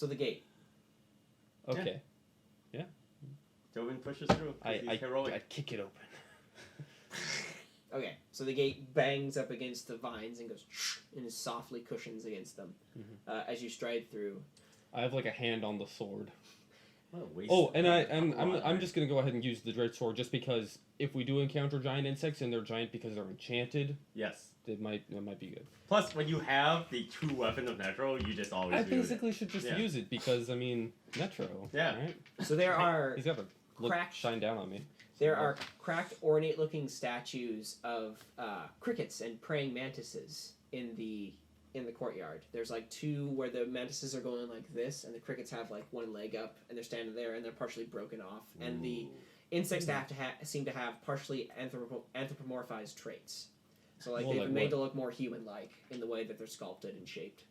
So the gate. Okay. Jovan pushes through. He's heroic. I kick it open. Okay, so the gate bangs up against the vines and goes and softly cushions against them as you stride through. I have like a hand on the sword. What a waste I'm just gonna go ahead and use the dread sword just because if we do encounter giant insects and they're giant because they're enchanted, yes, it might be good. Plus, when you have the true weapon of Netro, you just always. I basically should just use it because I mean Netro. Yeah. Right? So there are. He's got to shine down on me. There are cracked, ornate-looking statues of crickets and praying mantises in the courtyard. There's like two where the mantises are going like this, and the crickets have like one leg up, and they're standing there, and they're partially broken off. Ooh. And the insects seem to have partially anthropomorphized traits. So like they've been made to look more human-like in the way that they're sculpted and shaped.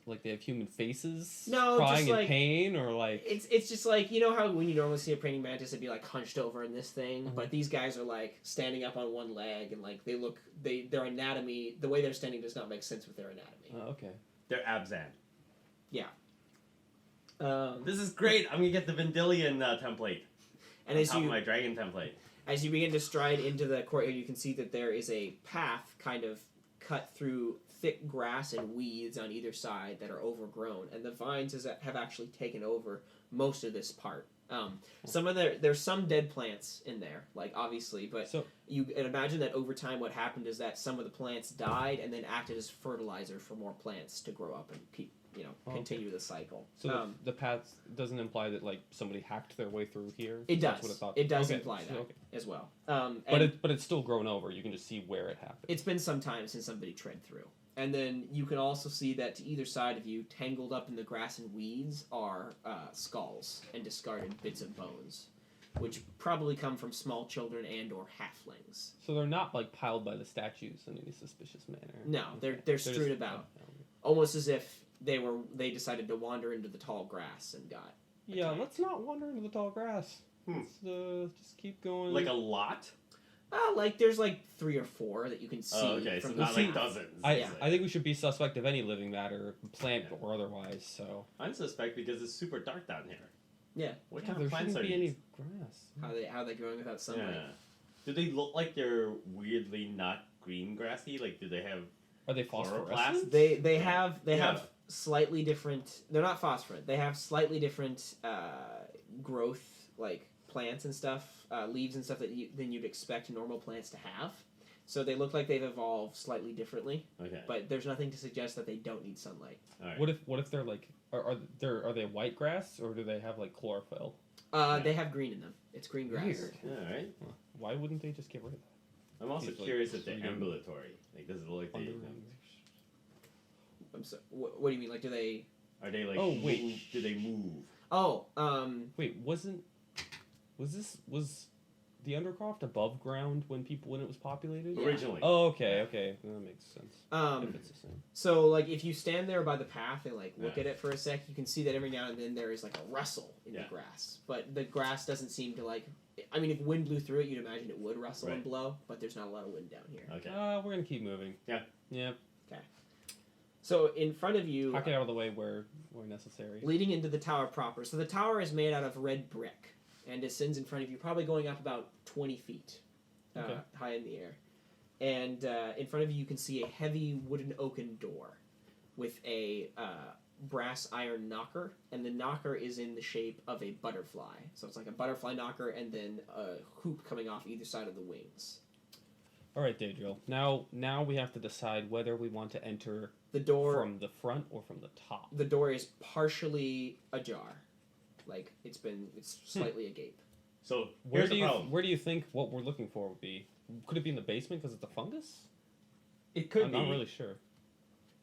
Like they have human faces? No, crying just in like, pain, or like it's just like, you know how when you normally see a praying mantis, it'd be like hunched over in this thing, but these guys are like standing up on one leg, and like their anatomy, the way they're standing does not make sense with their anatomy. Oh, okay. They're Abzan. Yeah. This is great. I'm gonna get the Vendilion template. And as my dragon template. As you begin to stride into the courtyard, you can see that there is a path kind of cut through thick grass and weeds on either side that are overgrown, and the vines have actually taken over most of this part. There's some dead plants in there, like obviously, but you can imagine that over time what happened is that some of the plants died and then acted as fertilizer for more plants to grow up and keep, continue the cycle. So the path doesn't imply that like somebody hacked their way through here. It does. That's what I thought. It does imply that as well. But it's still grown over. You can just see where it happened. It's been some time since somebody tread through. And then you can also see that to either side of you, tangled up in the grass and weeds, are skulls and discarded bits of bones, which probably come from small children and or halflings. So they're not like piled by the statues in any suspicious manner. No, they're strewn about, almost as if they decided to wander into the tall grass and got. Yeah, let's not wander into the tall grass. Let's just keep going. Like a lot. There's like 3 or 4 that you can see. Oh, okay, so not like dozens. I think we should be suspect of any living matter, plant or otherwise. So I'm suspect because it's super dark down here. Yeah. What kind of plants are these? Any grass. How are they growing without sunlight? Yeah. Do they look like they're weirdly not green grassy? Like, do they have? Are they phosphorescent? They have slightly different. They're not phosphorant. They have slightly different growth, like plants and stuff, leaves and stuff than you'd expect normal plants to have. So they look like they've evolved slightly differently. Okay. But there's nothing to suggest that they don't need sunlight. All right. What if they're like are they white grass or do they have like chlorophyll? They have green in them. It's green grass. Weird. All right. Why wouldn't they just get rid of that? I'm also curious if they're ambulatory. Like, does it look like they? I'm sorry. What do you mean? Like, do they? Are they like? Oh wait. Do they move? Oh. Wait. Was the Undercroft above ground when it was populated? Originally. Oh, okay. That makes sense. If it's the same. So, like, if you stand there by the path and, like, look at it for a sec, you can see that every now and then there is, like, a rustle in the grass. But the grass doesn't seem to, like... I mean, if wind blew through it, you'd imagine it would rustle and blow, but there's not a lot of wind down here. Okay. We're gonna keep moving. Yeah. Okay. So, in front of you... Hack it out of the way where necessary. Leading into the tower proper. So, the tower is made out of red brick and descends in front of you, probably going up about 20 feet high in the air. And in front of you can see a heavy wooden oaken door with a brass iron knocker, and the knocker is in the shape of a butterfly. So it's like a butterfly knocker and then a hoop coming off either side of the wings. All right, Daedriel. Now we have to decide whether we want to enter the door from the front or from the top. The door is partially ajar. Like, it's slightly agape. So, where do you think what we're looking for would be? Could it be in the basement because it's a fungus? It could be. I'm not really sure.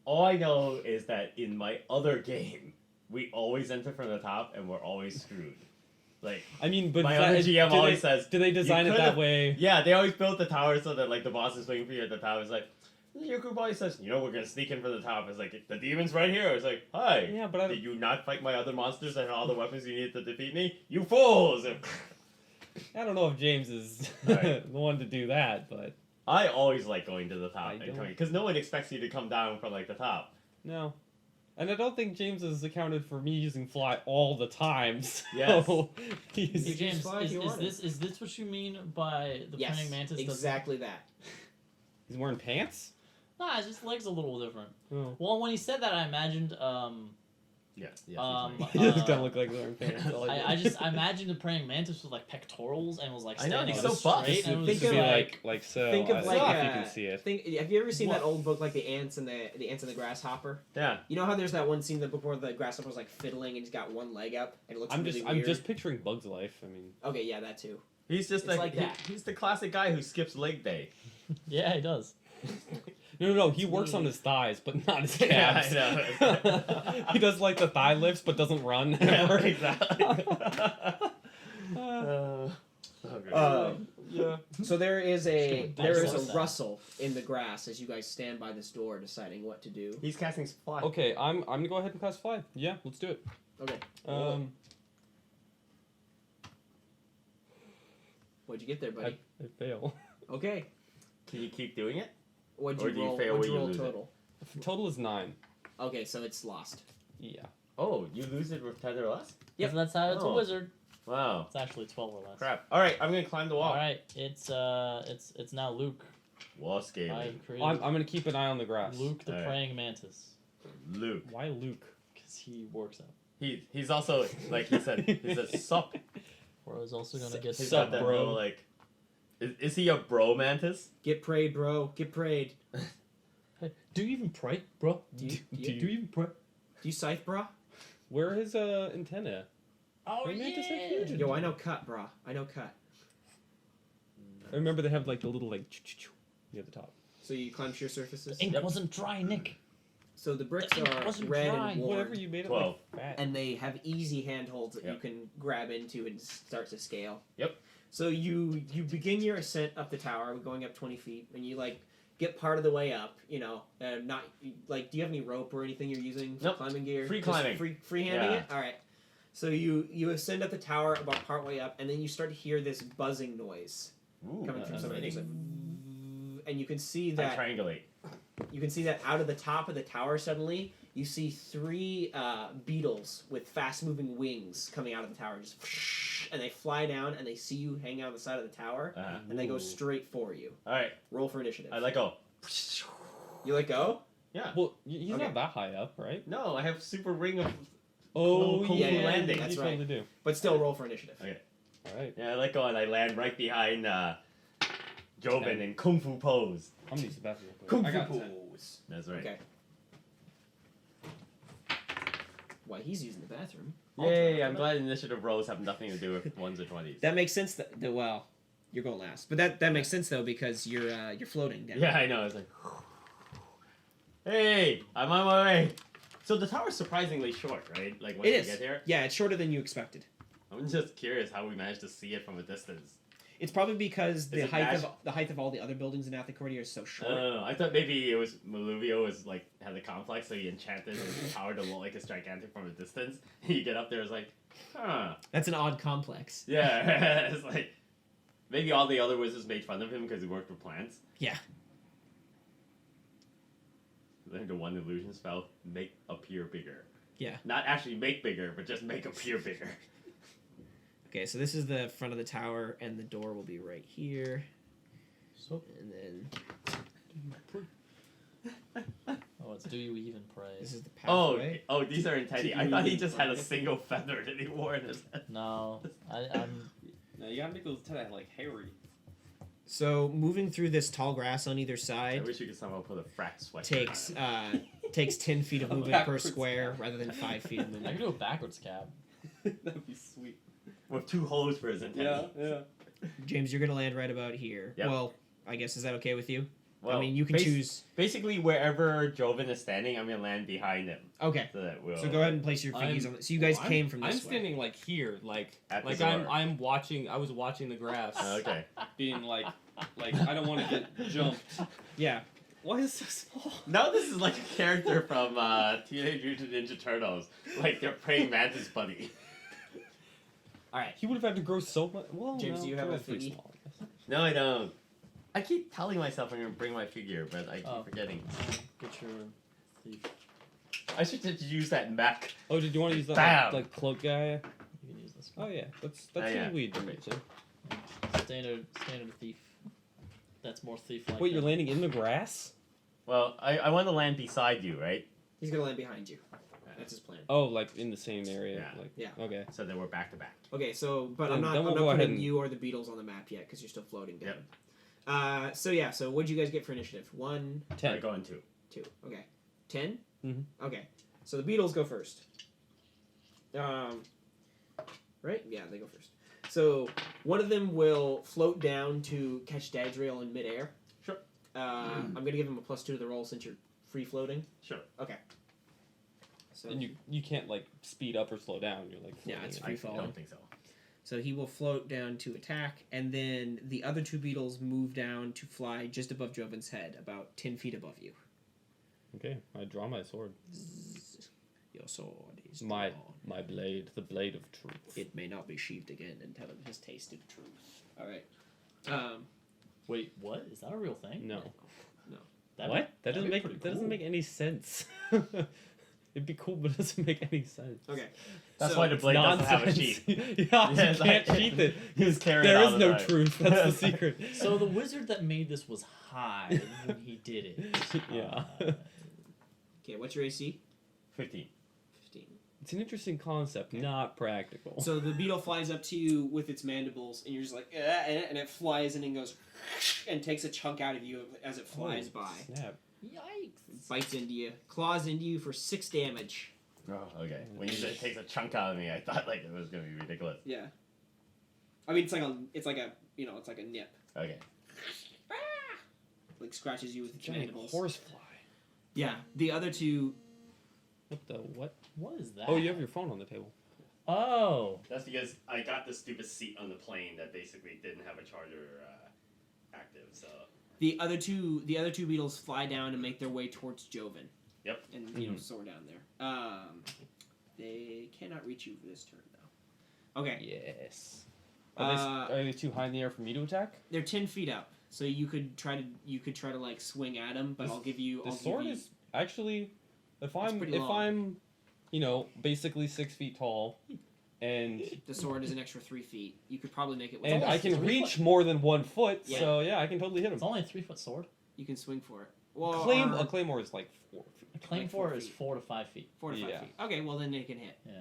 All I know is that in my other game, we always enter from the top and we're always screwed. Like, I mean, but my other GM always says... Do they design it that way? Yeah, they always built the tower so that, like, the boss is waiting for you at the top. It's like... Your group always says, we're going to sneak in from the top. It's like, the demon's right here. It's like, hi. Yeah, but did you not fight my other monsters and all the weapons you needed to defeat me? You fools! I don't know if James is the one to do that, but... I always like going to the top and coming, because no one expects you to come down from, like, the top. No. And I don't think James has accounted for me using fly all the time. So Yes. Hey, Use James, fly if you want is this what you mean by the Yes, praying mantis? exactly that. He's wearing pants? Nah, his just legs a little different. Oh. Well, when he said that, I imagined Yes. Um, He doesn't look like he's wearing pants. I imagined the praying mantis with like pectorals and was like I know, standing he's up so buff. straight. And it was Think just of like so. think of I like don't know if you can see it. Have you ever seen that What? old book like the ants and the grasshopper? Yeah. You know how there's that one scene in the book where the grasshopper's like fiddling and he's got one leg up and it looks really I'm weird? just picturing Bug's Life. I mean, Okay, yeah, that too. He's just It's like that. He's the classic guy who skips leg day. yeah, he does. no. He works on his thighs, but not his Yeah, calves. I know. He does like the thigh lifts, but doesn't run. Yeah, ever. exactly. Yeah. So there is a Just there is like a that. rustle in the grass as you guys stand by this door deciding what to do. He's casting fly. Okay, I'm gonna go ahead and cast fly. Yeah, let's do it. Okay, what'd you get there, buddy? I fail. Okay, Can you keep doing it? what'd Or you do you roll? fail What'd where you you roll lose it? total? Total is 9. Okay, so it's lost. Yeah. Oh, you lose it with 10 or less? Yep. That's how it's a Oh. wizard. Wow. It's actually 12 or less. Crap. Alright, I'm gonna climb the wall. All right, it's now Luke. Wall I've scaling. created I'm gonna keep an eye on the grass. Luke the All right. praying mantis Luke. Why Luke? because he works out. He's also, like he said, he's a sup. Or is also gonna get He's Sup, got that bro. little, like... Is he a bro mantis? Get prayed, bro. Get prayed. Hey, do you even pray, bro? Do you, do Do you, Do you even pray? do you scythe, bro? Where are his antenna? Oh Praying mantis are yeah. huge. Yo, I know cut, bro. I know cut. I remember they have like the little like near the top. So you climb sheer surfaces. The ink wasn't dry, Nick. So the bricks The ink are wasn't red dry. and Whatever worn, you made it 12. like fat. and they have easy handholds that you Yep. can grab into and start to scale. Yep. So you begin your ascent up the tower, going up 20 feet, and you like get part of the way up. You know, not like. Do you have any rope or anything you're using for Nope. climbing gear? Free Just climbing. freehanding Yeah. it. All right. So you ascend up the tower about part way up, and then you start to hear this buzzing noise Ooh, coming from that's somewhere. nice. It's like, and you can see I that triangulate. out of the top of the tower suddenly you see 3 beetles with fast moving wings coming out of the tower, just and they fly down and they see you hanging out on the side of the tower and they go straight for you. Alright, Roll for initiative. I let go. You let go? Yeah. Well, he's Okay. not that high up, right? No, I have super ring of... Oh, Kung Fu yeah, landing. You That's totally right. do. But still roll for initiative. Okay. All right. Yeah, I let go and I land right behind Jovan in Kung Fu pose. I'm gonna use the bathroom. Real quick. Kung I Fu got 10. pose. That's right. Okay. Why, he's using the bathroom. Yay, I'm glad initiative rolls have nothing to do with 1s or 20s. That makes sense. Well, you're going last, but that makes sense though because you're floating down. Yeah, I know. It's like, hey, I'm on my way. So the tower's surprisingly short, right? Like once It you is. get here. Yeah, it's shorter than you expected. I'm just curious how we managed to see it from a distance. It's probably because the it height dash- of the height of all the other buildings in Athencordia is so short. I thought maybe it was Maluvio was like had the complex, so he enchanted his tower to look like it's gigantic from a distance. You get up there, it's like, huh? That's an odd complex. Yeah, it's like maybe all the other wizards made fun of him because he worked with plants. Yeah. Learn the one illusion spell: make appear bigger. Yeah. Not actually make bigger, but just make appear bigger. Okay, so this is the front of the tower, and the door will be right here. So, And then oh, it's do you even pray? this is the Oh, pathway. oh, these are in Teddy. I thought he just had a single feather that he wore in his head. No, I'm. No, you gotta make those like hairy. So moving through this tall grass on either I side wish you could somehow put a frack sweat. takes 10 feet of A movement per backwards square cab. rather than 5 feet of I can movement. do a backwards cab. That'd be sweet. With 2 holes for his antenna. Yeah. James, you're gonna land right about here. Yep. Well, I guess is that okay with you? Well, I mean, you can choose. Basically, wherever Jovan is standing, I'm gonna land behind him. Okay. So that we'll. So go ahead and place your figgies on. So you guys came from this I'm way. standing like here, like At the like door. I'm watching. I was watching the grass, Okay. being like I don't want to get jumped. Yeah. Why is it so small? Now this is like a character from Teenage Mutant Ninja Turtles, like their praying mantis buddy. All right. He would have had to grow so much. Well, James, no, do you have a that's pretty figgy? small, I guess. No, I don't. I keep telling myself I'm gonna bring my figure, but I keep Oh. forgetting. Get your thief. I should just use that mech. Oh, did you want to use that Bam! like cloak guy? You can use this Oh one. yeah, that's yeah. weed. Perfect. Standard thief. That's more thief-like. Wait, you're than- landing in the grass? Well, I want to land beside you, right? He's gonna land behind you. That's his plan. Oh, like in the same area. Yeah. Like, Yeah. Okay. So then we're back to back. Okay, so but Then- I'm not then we'll I'm go not ahead putting and- you or the beetles on the map yet because you're still floating down. Yep. So what'd you guys get for initiative? 1, I 10. go in 2. 2. Okay. 10? Mhm. Okay. So the beetles go first. Right? Yeah, they go first. So one of them will float down to catch Dadriel in midair. Sure. I'm gonna give him a +2 to the roll since you're free floating. Sure. So And you can't like speed up or slow down. You're like Yeah, floating it's in. free I falling. don't think so. So he will float down to attack, and then the other 2 beetles move down to fly just above Jovan's head, about 10 feet above you. Okay, I draw my sword. Your sword is My drawn. my blade, the blade of truth. It may not be sheathed again until it has tasted truth. All right. Wait, what? Is that a real thing? No. That'd What? That that'd doesn't be make pretty that doesn't cool. make any sense. It'd be cool, but it doesn't make any sense. Okay. That's So- why the blade doesn't have a Nonsense. sheath. yeah, Yeah, you it's can't like- sheath it. He's carrying There it is all no the time. truth. That's the secret. So the wizard that made this was high when he did it. Yeah. Okay, what's your AC? 15. 15. It's an interesting concept, not practical. So the beetle flies up to you with its mandibles, and you're just like, and it flies in and goes, and takes a chunk out of you as it flies Oh, by. Snap. Yikes! Bites into you, claws into you for 6 damage. Oh, okay. When you said it takes a chunk out of me, I thought like it was gonna be ridiculous. Yeah. I mean, it's like a nip. Okay. Like scratches you with its Giant mandibles. horsefly. Yeah. The other 2. What the what? What is that? Oh, you have your phone on the table. Oh, That's because I got this stupid seat on the plane that basically didn't have a charger active. So The other two beetles fly down and make their way towards Jovan. Yep. And soar down there. They cannot reach you for this turn though. Okay. Yes. Are they too high in the air for me to attack? They're 10 feet up, so you could try to like swing at them, but This- I'll give you. The sword is actually, if pretty long. I'm, basically 6 feet tall, and the sword is an extra 3 feet. You could probably make it. With and only I can 3 reach foot. more than 1 foot, Yeah. so yeah, I can totally hit him. it's only a 3-foot sword. You can swing for it. Well, A claymore is like 4 feet. A claim Like 4 4 is feet. 4 to 5 feet. 4 to 5 Yeah. feet. Okay, well then they can hit. Yeah.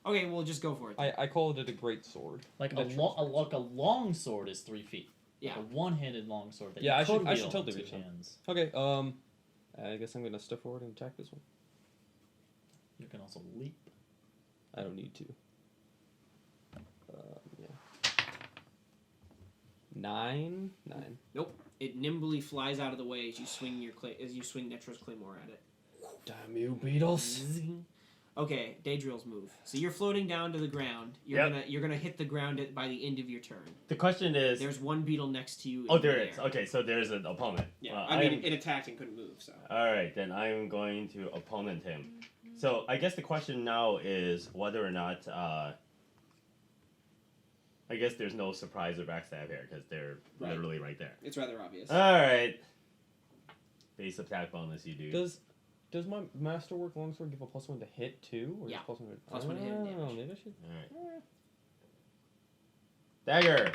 Okay, well just go for it. I called it a great sword. Like a Literally. long sword is 3 feet. Yeah. Like a one-handed long sword that Yeah, you could I should wield totally in reach 2 him. hands. Okay, I guess I'm gonna step forward and attack this one. You can also leap. I don't need to. Yeah. 9. It nimbly flies out of the way as you swing Netro's claymore at it. Damn you, beetles! Zing. Okay, Daedril's move. So you're floating down to the ground. You're gonna hit the ground by the end of your turn. the question is. There's one beetle next to you. Oh, in there the is. air. Okay, so there's an opponent. Yeah, Well, I mean, it attacked and couldn't move. So All right, then I'm going to opponent him. So I guess the question now is whether or not. I guess there's no surprise or backstab here because they're Right. literally right there. it's rather obvious. All right. Base attack bonus, you do. Does my masterwork longsword give a +1 to hit too? Or Yeah. just +1 to +1 to hit and damage. Maybe I should. All right. Dagger.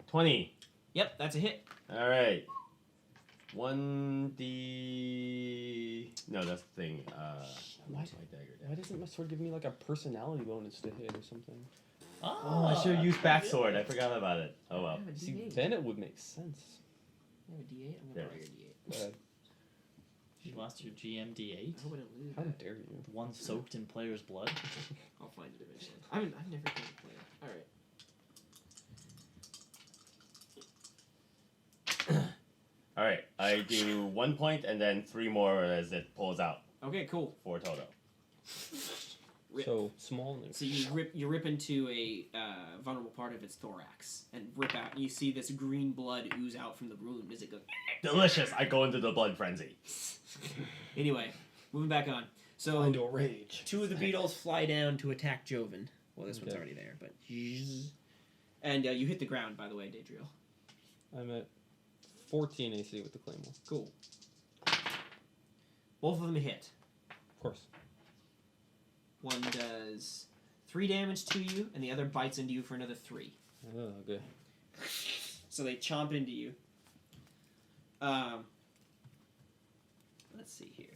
20. Yep, that's a hit. All right. 1d. No, that's the thing. What's my dagger? Why doesn't my sword give me like a personality bonus to hit or something? Oh, I should have used backsword. I forgot about it. Oh well. I have a See, D8. then it would make sense. I have a D8. I'm There. gonna borrow your D8. You lost your GMD8. I wouldn't lose How that. dare you? The one soaked in player's blood. I'll find it eventually. I've never played a player. All right. All right. I do 1 point and then 3 more as it pulls out. Okay, cool. 4 total. Rip. So small and So you rip into a vulnerable part of its thorax and rip out. And you see this green blood ooze out from the wound as it goes. Delicious. I go into the blood frenzy. Anyway, moving back on. So into a rage. 2 of the beetles fly down to attack Jovan. Well, this one's Okay. already there, but and you hit the ground. By the way, Daedriel. I'm at 14 AC with the claymore. Cool. Both of them hit. Of course. One does 3 damage to you, and the other bites into you for another 3. Oh, okay. So they chomp into you. Let's see here.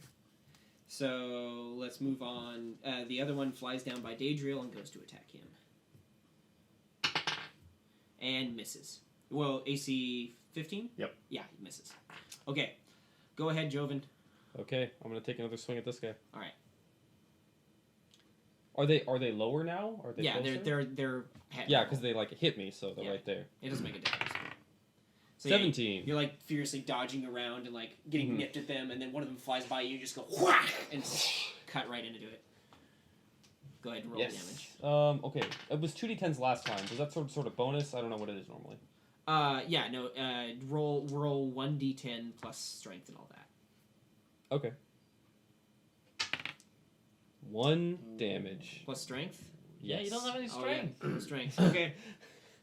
So let's move on. The other one flies down by Daedriel and goes to attack him. And misses. Well, AC 15? Yep. Yeah, he misses. Okay. Go ahead, Jovan. Okay, I'm gonna take another swing at this guy. All right. Are they lower now? Are they Yeah, closer? they're head Yeah, level. because they like hit me, so they're Yeah. right there. It doesn't make a difference. So yeah, 17. you're like furiously dodging around and like getting Mhm. nipped at them, and then one of them flies by you, and you just go whack and cut right into it. Go ahead and roll damage. Okay. It was 2d10s last time. Was that sort of bonus? I don't know what it is normally. Yeah, no. Roll 1d10 plus strength and all that. Okay. 1 damage. Plus strength. Yeah, you don't have any strength. Oh, yeah. Strength. Okay.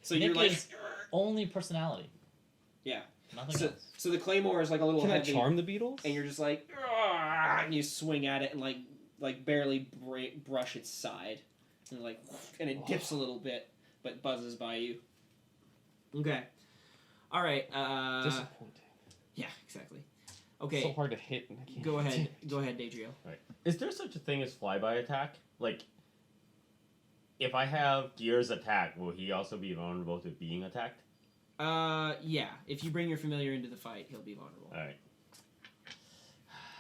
So Nick you're like, is only personality. yeah. Nothing else. So the claymore is like a little Can I heavy, charm the beetles? and you're just like, "Argh," and you swing at it and like barely brush its side, and and it dips a little bit, but buzzes by you. Okay. All right. Disappointing. Yeah, exactly. Okay. So hard to hit. And I can't Go hit ahead. it. Go ahead, Daedriel. Is there such a thing as flyby attack? Like, if I have Gear's attack, will he also be vulnerable to being attacked? Yeah. If you bring your familiar into the fight, he'll be vulnerable. All right.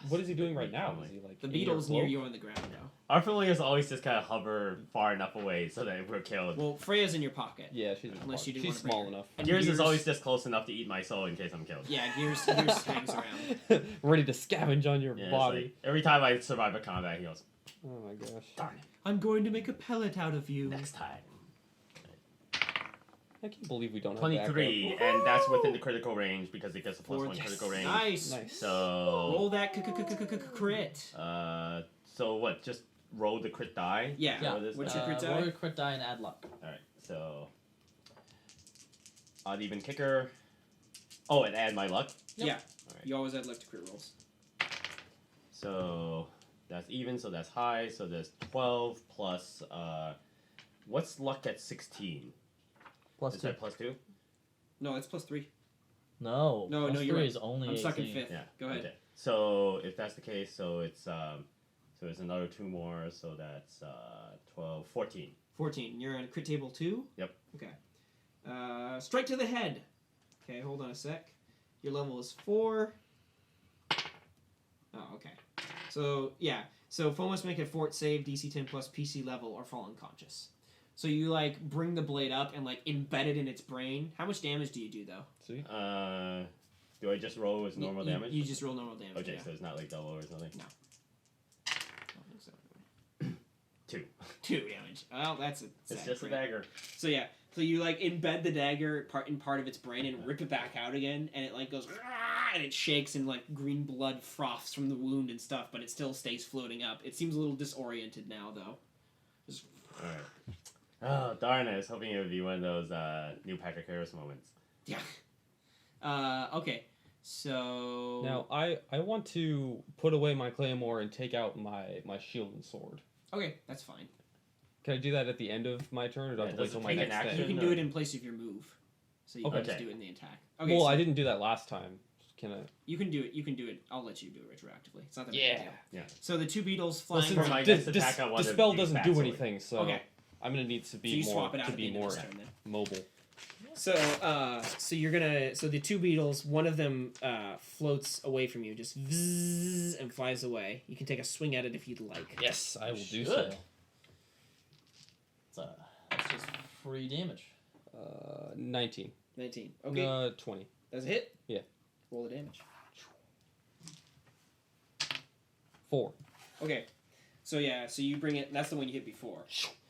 What is he doing right now? Is he like The in your beetle's near cloak? you on the ground now. Our familiars always just kind of hover far enough away so that if we're killed. Well, Freya's in your pocket. Yeah, she's in the Unless park. you didn't She's wanna bring small her. enough. And Gears is always just close enough to eat my soul in case I'm killed. Yeah, Gears hangs around. Ready to scavenge on your Yeah, it's body. like, every time I survive a combat, he goes, Oh my gosh. darn it, I'm going to make a pellet out of you. next time. I can't believe we don't have 23, and that's within the critical range because it gets a plus Four- 1 critical range. Nice. backup. Nice. So, Roll that crit. so what? Just roll the crit die? Yeah. Is that what it is? What's your crit Roll die? your crit die and add luck. Alright, so odd even kicker. Oh, and add my luck. Yep. Yeah. Alright. You always add luck to crit rolls. So that's even, so that's high, so there's 12 plus what's luck at 16? Plus Is 2. that plus 2? No, it's plus 3. No. No, plus you're 3 right. is only I'm stuck in 18. 5th. Yeah. Go ahead. Okay. So if that's the case, so it's another 2 more, so that's 12, 14. 14. You're on crit table 2? Yep. Okay. Strike to the head. Okay, hold on a sec. Your level is 4. Oh, okay. So, yeah. So, foe must make a fort save, DC 10 plus PC level, or fall unconscious. So you, bring the blade up and, embed it in its brain. How much damage do you do, though? See? Do I just roll as normal damage? You just roll normal damage, Okay, yeah. so it's not like double or something. I don't think so. 2. 2 damage. Well, that's a It's sad just a crit. dagger. So yeah, so you embed the dagger in part of its brain and rip it back out again, and it goes and it shakes and green blood froths from the wound and stuff, but it still stays floating up. It seems a little disoriented now though. Just Alright. Oh, darn it. I was hoping it would be one of those new Pack of Chaos moments. yeah. Okay. So Now, I want to put away my claymore and take out my shield and sword. okay, that's fine. Can I do that at the end of my turn, or do I have to wait does it till my take an next action? You day? can do it in place of your move, so you can Okay. just do it in the attack. Okay. Well, so I didn't do that last time. Can I? You can do it. You can do it. I'll let you do it retroactively. It's not that big a Yeah. deal. Yeah. So the 2 beetles flying. Listen, For my dis- next attack, I wanted dispel to doesn't use do backsword. anything, so Okay. I'm gonna need to So be you more swap it out to at the be end of more this turn then. mobile. So you're gonna. So the 2 beetles, one of them floats away from you, just vzz, and flies away. You can take a swing at it if you'd like. Yes, I will do Should. so. That's just free damage. 19. 19. Okay. 20. Does it hit? Yeah. Roll the damage. 4. Okay. So yeah. So you bring it. That's the one you hit before.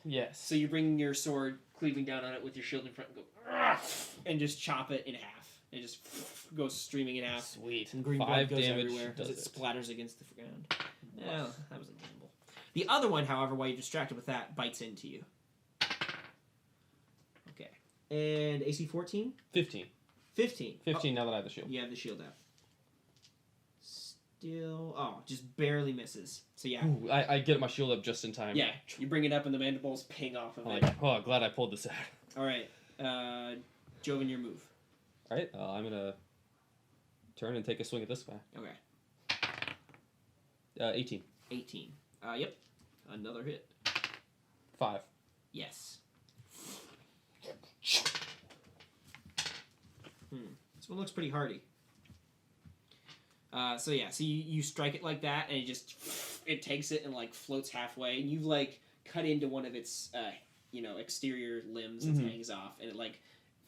Yes. So you bring your sword cleaving down on it with your shield in front and go, "Argh," and just chop it in half. It just goes streaming in half. Sweet. And green 5 blood goes damage everywhere as does it it. splatters against the ground. Yeah, that was a gamble. The other one, however, while you're distracted with that, bites into you. Okay. And AC 14? 15. 15. 15 now that I have the shield. You have the shield out. still... Oh, just barely misses. So yeah. Ooh, I get my shield up just in time. Yeah, you bring it up and the mandibles ping off of I'm it. like, oh, glad I pulled this out. Alright, Jovan, your move. Alright, I'm gonna turn and take a swing at this guy. Okay. 18. 18. Yep. Another hit. 5. Yes. This one looks pretty hardy. So you strike it like that, and it takes it and like floats halfway, and you've like cut into one of its exterior limbs that hangs off, and it like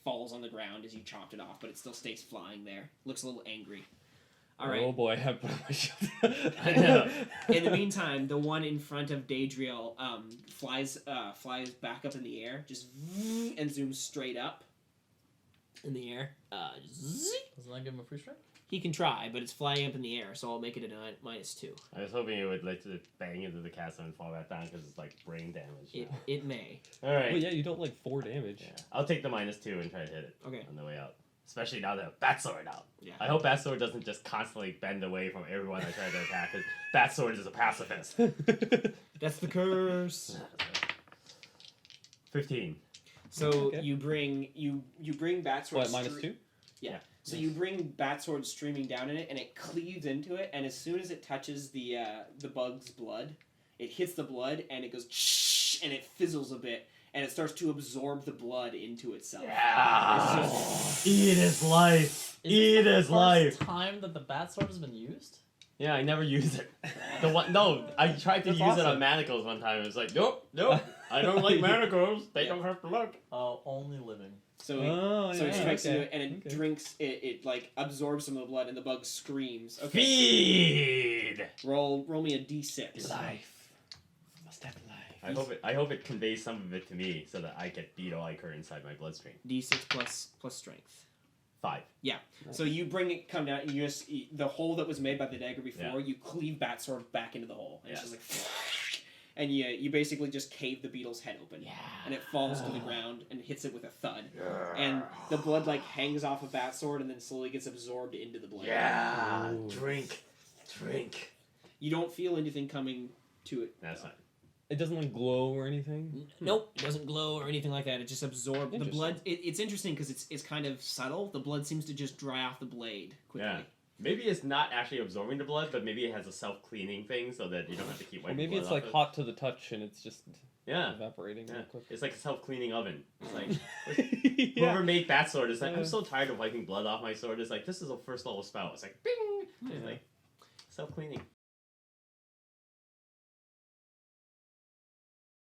falls on the ground as you chopped it off, but it still stays flying there. Looks a little angry. All right. Oh boy, I have put on my shield. I know. In the meantime, the one in front of Daedriel flies back up in the air, just and zooms straight up in the air. Doesn't that give him a free strike? He can try, but it's flying up in the air, so I'll make it a -2. I was hoping it would like to bang into the castle and fall back down because it's like brain damage. It may. All right. Well, yeah, you don't like 4 damage. Yeah. I'll take the -2 and try to hit it. Okay. On the way out. Especially now that Batsword out. Yeah. I hope Batsword doesn't just constantly bend away from everyone I try to attack, because Batsword is a pacifist. That's the curse. 15. So Okay. you bring Batsword. What, -2? Yeah. So you bring Batsword streaming down in it, and it cleaves into it, and as soon as it touches the bug's blood, it hits the blood, and it goes shh, and it fizzles a bit, and it starts to absorb the blood into itself. Yeah. It's just- Eat his life. Is Eat this his the life. first time that the bat sword has been used? Yeah, I never use it. No, I tried to That's use it awesome. on manacles one time. It was like, nope, I don't like manacles. They don't have to look. Oh, only living. So Oh, it strikes okay. into it, and it drinks it. It like absorbs some of the blood, and the bug screams. Okay, Feed. roll me a d6. Life. Must have life. I hope it conveys some of it to me so that I get beetle ichor inside my bloodstream. D6 plus strength. 5. So you come down, and you just the hole that was made by the dagger before. Yeah. You cleave Batsword back into the hole, and it's Yeah. just like, and you basically just cave the beetle's head open, and it falls to the ground and hits it with a thud, and the blood like hangs off of Batsword and then slowly gets absorbed into the blood. Yeah. Ooh. Drink. You don't feel anything coming to it. That's fine. It doesn't like glow or anything? Nope, it doesn't glow or anything like that. It just absorbs the Interesting. blood. It's interesting because it's kind of subtle. The blood seems to just dry off the blade quickly. Yeah. Maybe it's not actually absorbing the blood, but maybe it has a self-cleaning thing so that you don't have to keep Or wiping maybe blood it's off like it. hot to the touch and it's just Yeah. evaporating Yeah. real quick. It's like a self-cleaning oven. It's like Yeah. whoever made Batsword is like, Yeah. I'm so tired of wiping blood off my sword. It's like, this is a first level spell. It's like, bing. It's like self-cleaning.